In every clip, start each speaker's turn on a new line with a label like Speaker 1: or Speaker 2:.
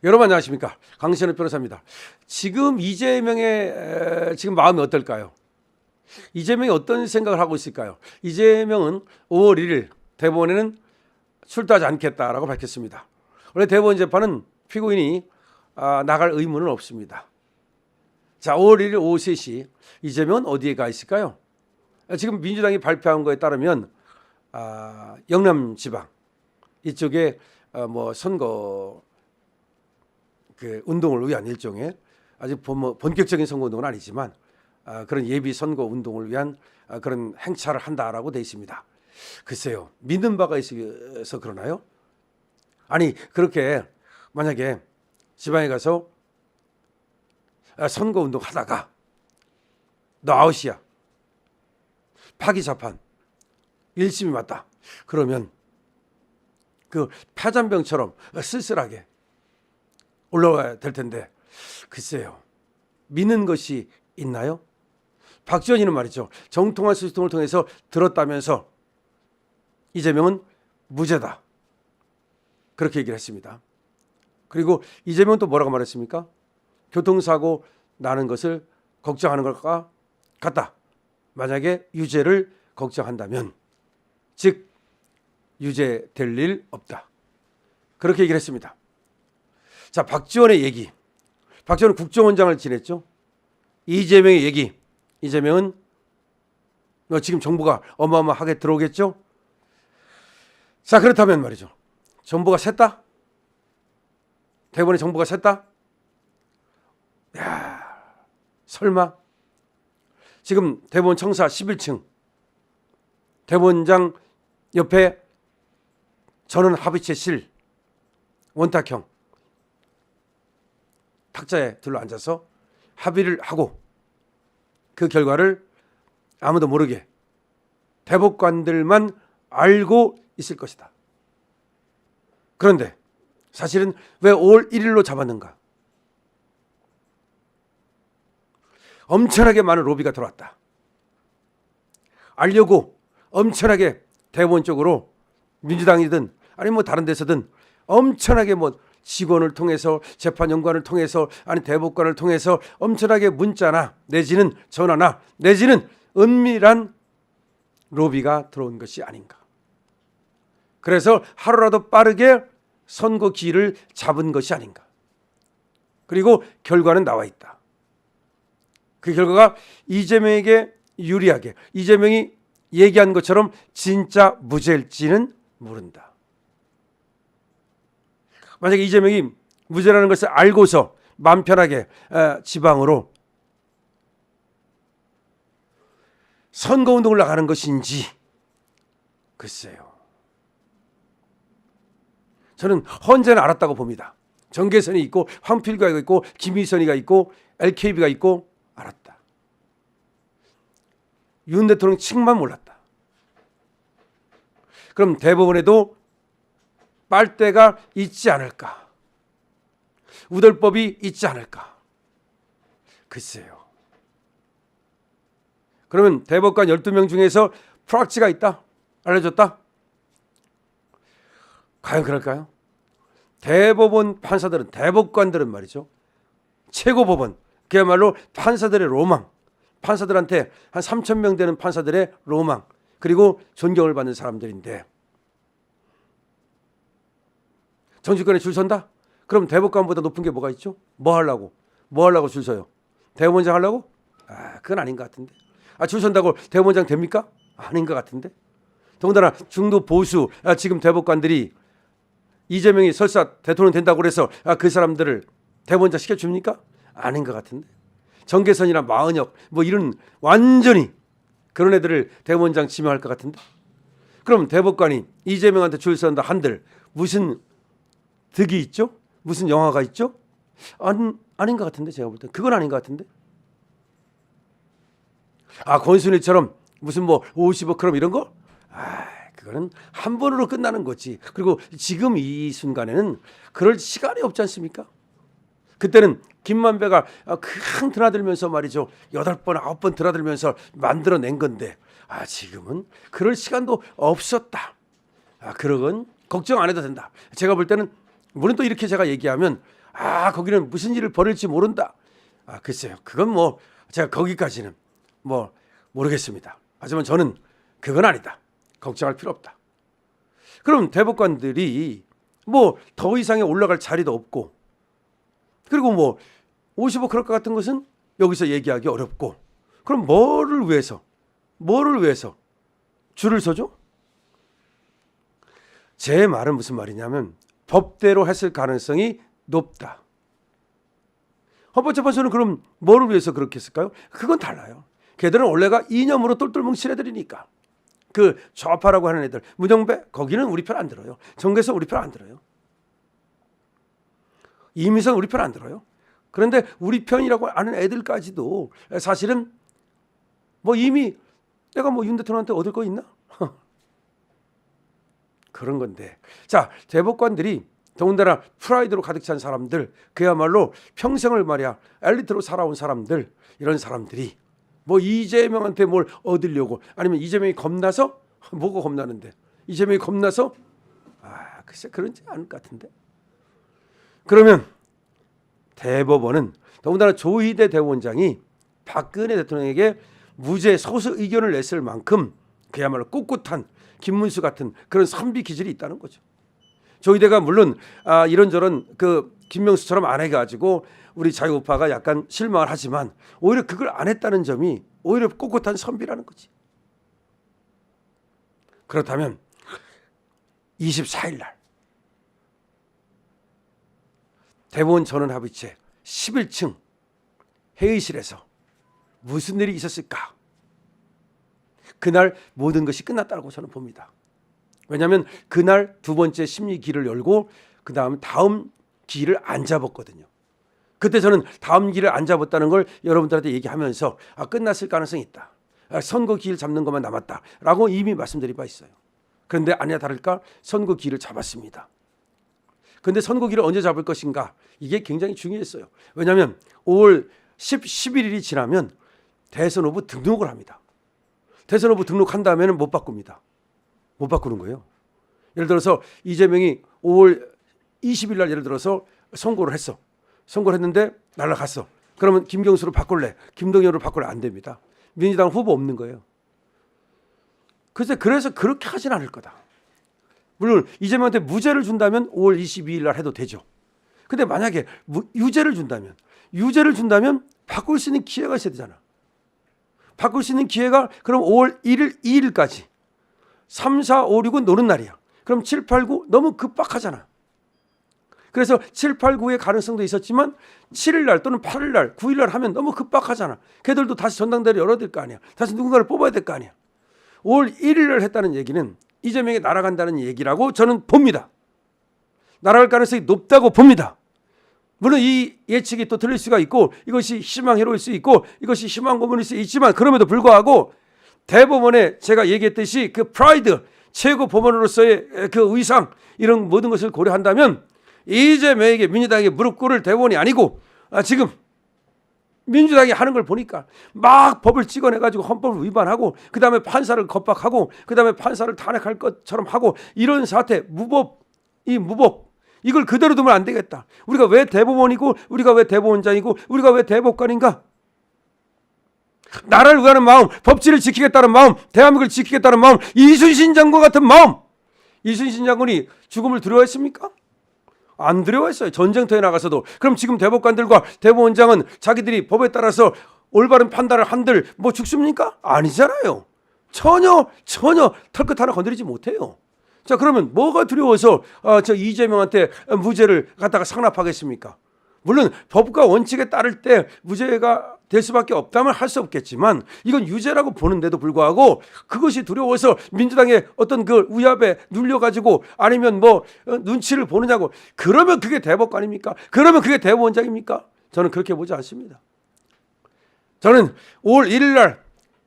Speaker 1: 여러분 안녕하십니까? 강신의 변호사입니다. 지금 이재명의 지금 마음이 어떨까요? 이재명이 어떤 생각을 하고 있을까요? 이재명은 5월 1일 대법원에는 출두하지 않겠다라고 밝혔습니다. 원래 대법원 재판은 피고인이 나갈 의무는 없습니다. 자, 5월 1일 오후 3시 이재명은 어디에 가 있을까요? 지금 민주당이 발표한 거에 따르면 영남지방 이쪽에 뭐 선거 그 운동을 위한 일종의 아직 본격적인 선거 운동은 아니지만 그런 예비 선거 운동을 위한 그런 행차를 한다라고 돼 있습니다. 글쎄요, 믿는 바가 있어서 그러나요? 아니 그렇게 만약에 지방에 가서 선거 운동 하다가 너 아웃이야, 파기자판 1심이 맞다, 그러면 그 파잔병처럼 쓸쓸하게 올라와야 될 텐데 글쎄요, 믿는 것이 있나요? 박지원이는 말이죠, 정통한 수사통을 통해서 들었다면서 이재명은 무죄다 그렇게 얘기를 했습니다. 그리고 이재명은 또 뭐라고 말했습니까? 교통사고 나는 것을 걱정하는 것과 같다. 만약에 유죄를 걱정한다면 즉 유죄될 일 없다 그렇게 얘기를 했습니다. 자, 박지원의 얘기. 박지원은 국정원장을 지냈죠. 이재명의 얘기. 이재명은 지금 정보가 어마어마하게 들어오겠죠. 자, 그렇다면 말이죠, 정보가 샜다? 대법원에 정보가 샜다? 야, 설마? 지금 대법원 청사 11층 대법원장 옆에 전원 합의체실 원탁형 탁자에 둘러앉아서 합의를 하고 그 결과를 아무도 모르게 대법관들만 알고 있을 것이다. 그런데 사실은 왜 5월 1일로 잡았는가? 엄청나게 많은 로비가 들어왔다. 알려고 엄청나게 대법원 쪽으로 민주당이든 아니 뭐 다른 데서든 엄청나게 뭐 직원을 통해서 재판연구원을 통해서 아니 대법관을 통해서 엄청나게 문자나 내지는 전화나 내지는 은밀한 로비가 들어온 것이 아닌가. 그래서 하루라도 빠르게 선거 기일을 잡은 것이 아닌가. 그리고 결과는 나와 있다. 그 결과가 이재명에게 유리하게 이재명이 얘기한 것처럼 진짜 무죄일지는 모른다. 만약에 이재명이 무죄라는 것을 알고서 마음 편하게 지방으로 선거운동을 나가는 것인지 글쎄요. 저는 헌재는 알았다고 봅니다. 정계선이 있고 황필구가 있고 김희선이가 있고 LKB가 있고 알았다. 윤 대통령 측만 몰랐다. 그럼 대법원에도 빨대가 있지 않을까? 우덜법이 있지 않을까? 글쎄요. 그러면 대법관 12명 중에서 프락치가 있다? 알려줬다? 과연 그럴까요? 대법원 판사들은, 대법관들은 말이죠, 최고법원, 그야말로 판사들의 로망, 판사들한테 한 3,000명 되는 판사들의 로망, 그리고 존경을 받는 사람들인데 정치권에 줄 선다? 그럼 대법관보다 높은 게 뭐가 있죠? 뭐 하려고 줄 서요? 대법원장 하려고? 그건 아닌 것 같은데. 줄 선다고 대법원장 됩니까? 아닌 것 같은데. 더군다나 중도 보수 지금 대법관들이 이재명이 설사 대통령 된다고 그래서 그 사람들을 대법원장 시켜줍니까? 아닌 것 같은데. 정계선이나 마은혁 뭐 이런 완전히 그런 애들을 대법원장 지명할 것 같은데. 그럼 대법관이 이재명한테 줄 선다 한들 무슨 득이 있죠? 무슨 영화가 있죠? 아닌 것 같은데. 제가 볼 때 그건 아닌 것 같은데. 권순일처럼 무슨 뭐 50억 그럼 이런 거? 그거는 한 번으로 끝나는 거지. 그리고 지금 이 순간에는 그럴 시간이 없지 않습니까? 그때는 김만배가 큰 드나들면서 말이죠, 8번 9번 드나들면서 만들어낸 건데 지금은 그럴 시간도 없었다. 그러건 걱정 안 해도 된다. 제가 볼 때는 물론 또 이렇게 제가 얘기하면 거기는 무슨 일을 벌일지 모른다. 글쎄요. 그건 뭐 제가 거기까지는 뭐 모르겠습니다. 하지만 저는 그건 아니다. 걱정할 필요 없다. 그럼 대법관들이 뭐 더 이상의 올라갈 자리도 없고, 그리고 뭐 50억 그럴 것 같은 것은 여기서 얘기하기 어렵고, 그럼 뭐를 위해서 줄을 서죠? 제 말은 무슨 말이냐면 법대로 했을 가능성이 높다. 헌법재판소는 그럼 뭐를 위해서 그렇게 했을까요? 그건 달라요. 걔들은 원래가 이념으로 똘똘 뭉친 애들이니까. 그 좌파라고 하는 애들, 문영배, 거기는 우리 편 안 들어요. 정계석 우리 편 안 들어요. 이미선 우리 편 안 들어요. 그런데 우리 편이라고 하는 애들까지도 사실은 뭐 이미 내가 뭐 윤 대통령한테 얻을 거 있나? 그런 건데. 자, 대법관들이 더군다나 프라이드로 가득 찬 사람들, 그야말로 평생을 말이야 엘리트로 살아온 사람들, 이런 사람들이 뭐 이재명한테 뭘 얻으려고, 아니면 이재명이 겁나서, 뭐가 겁나는데 이재명이 겁나서, 글쎄 그런지 않을 것 같은데. 그러면 대법원은 더군다나 조희대 대법원장이 박근혜 대통령에게 무죄 소수 의견을 냈을 만큼 그야말로 꿋꿋한 김문수 같은 그런 선비 기질이 있다는 거죠. 조희대가 물론 이런저런 그 김명수처럼 안 해가지고 우리 자유우파가 약간 실망을 하지만 오히려 그걸 안 했다는 점이 오히려 꼿꼿한 선비라는 거지. 그렇다면 24일 날 대법원 전원합의체 11층 회의실에서 무슨 일이 있었을까? 그날 모든 것이 끝났다고 저는 봅니다. 왜냐하면 그날 두 번째 심리 기를 열고 그 다음 기를 안 잡았거든요. 그때 저는 다음 기를 안 잡았다는 걸 여러분들한테 얘기하면서 끝났을 가능성이 있다. 선거 기를 잡는 것만 남았다라고 이미 말씀드린 바 있어요. 그런데 아니나 다를까 선거 기를 잡았습니다. 그런데 선거 기를 언제 잡을 것인가? 이게 굉장히 중요했어요. 왜냐하면 5월 11일이 지나면 대선 후보 등록을 합니다. 대선 후보 등록한 다음에는 못 바꿉니다. 못 바꾸는 거예요. 예를 들어서 이재명이 5월 20일 날 예를 들어서 선고를 했어. 선고를 했는데 날아갔어. 그러면 김경수로 바꿀래? 김동연으로 바꿀래? 안 됩니다. 민주당 후보 없는 거예요. 그래서 그렇게 하진 않을 거다. 물론 이재명한테 무죄를 준다면 5월 22일 날 해도 되죠. 근데 만약에 유죄를 준다면 바꿀 수 있는 기회가 있어야 되잖아. 바꿀 수 있는 기회가 그럼 5월 1일, 2일까지 3, 4, 5, 6은 노는 날이야. 그럼 7, 8, 9 너무 급박하잖아. 그래서 7, 8, 9의 가능성도 있었지만 7일 날 또는 8일 날, 9일 날 하면 너무 급박하잖아. 걔들도 다시 전당대회를 열어야 될 거 아니야. 다시 누군가를 뽑아야 될 거 아니야. 5월 1일 날 했다는 얘기는 이재명이 날아간다는 얘기라고 저는 봅니다. 날아갈 가능성이 높다고 봅니다. 물론 이 예측이 또 틀릴 수가 있고 이것이 희망회로일 수 있고 이것이 희망 고문일 수 있지만 그럼에도 불구하고 대법원에 제가 얘기했듯이 그 프라이드, 최고 법원으로서의 그 의상, 이런 모든 것을 고려한다면 이재명에게 민주당에게 무릎 꿇을 대법원이 아니고 지금 민주당이 하는 걸 보니까 막 법을 찍어내가지고 헌법을 위반하고 그 다음에 판사를 겁박하고 그 다음에 판사를 탄핵할 것처럼 하고 이런 사태, 무법 이걸 그대로 두면 안 되겠다. 우리가 왜 대법원이고 우리가 왜 대법원장이고 우리가 왜 대법관인가? 나라를 위하는 마음, 법치를 지키겠다는 마음, 대한민국을 지키겠다는 마음, 이순신 장관 같은 마음. 이순신 장관이 죽음을 두려워했습니까? 안 두려워했어요. 전쟁터에 나가서도. 그럼 지금 대법관들과 대법원장은 자기들이 법에 따라서 올바른 판단을 한들 뭐 죽습니까? 아니잖아요. 전혀 털끝 하나 건드리지 못해요. 자, 그러면 뭐가 두려워서 저 이재명한테 무죄를 갖다가 상납하겠습니까? 물론 법과 원칙에 따를 때 무죄가 될 수밖에 없다면 할 수 없겠지만 이건 유죄라고 보는데도 불구하고 그것이 두려워서 민주당의 어떤 그 위압에 눌려가지고 아니면 뭐 눈치를 보느냐고, 그러면 그게 대법관입니까? 그러면 그게 대법원장입니까? 저는 그렇게 보지 않습니다. 저는 5월 1일 날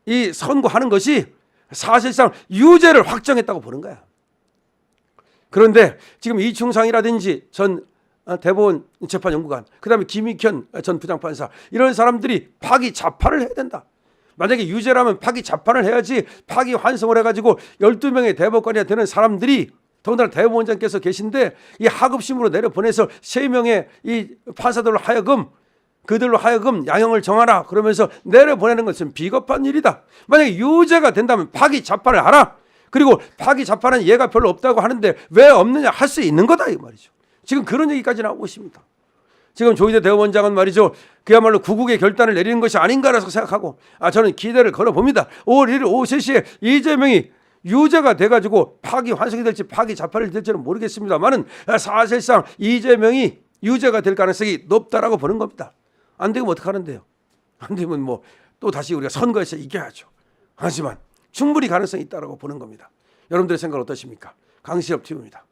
Speaker 1: 이 선고하는 것이 사실상 유죄를 확정했다고 보는 거야. 그런데 지금 이충상이라든지 전 대법원 재판연구관, 그다음에 김익현 전 부장판사, 이런 사람들이 파기자판을 해야 된다. 만약에 유죄라면 파기자판을 해야지 파기환송을 해가지고 12명의 대법관이 되는 사람들이 더군다나 대법원장께서 계신데 이 하급심으로 내려보내서 3명의 이 판사들로 하여금 그들로 하여금 양형을 정하라 그러면서 내려보내는 것은 비겁한 일이다. 만약에 유죄가 된다면 파기 재판을 하라. 그리고 파기 재판은 예가 별로 없다고 하는데 왜 없느냐, 할 수 있는 거다 이 말이죠. 지금 그런 얘기까지 나오고 있습니다. 지금 조희대 대법원장은 말이죠, 그야말로 구국의 결단을 내리는 것이 아닌가라고 생각하고, 저는 기대를 걸어봅니다. 5월 1일 오후 3시에 이재명이 유죄가 돼가지고 파기 환송이 될지 파기 재판이 될지는 모르겠습니다만은 사실상 이재명이 유죄가 될 가능성이 높다라고 보는 겁니다. 안 되면 어떡하는데요? 안 되면 뭐 또 다시 우리가 선거에서 이겨야죠. 하지만 충분히 가능성이 있다라고 보는 겁니다. 여러분들의 생각은 어떠십니까? 강시엽 TV입니다.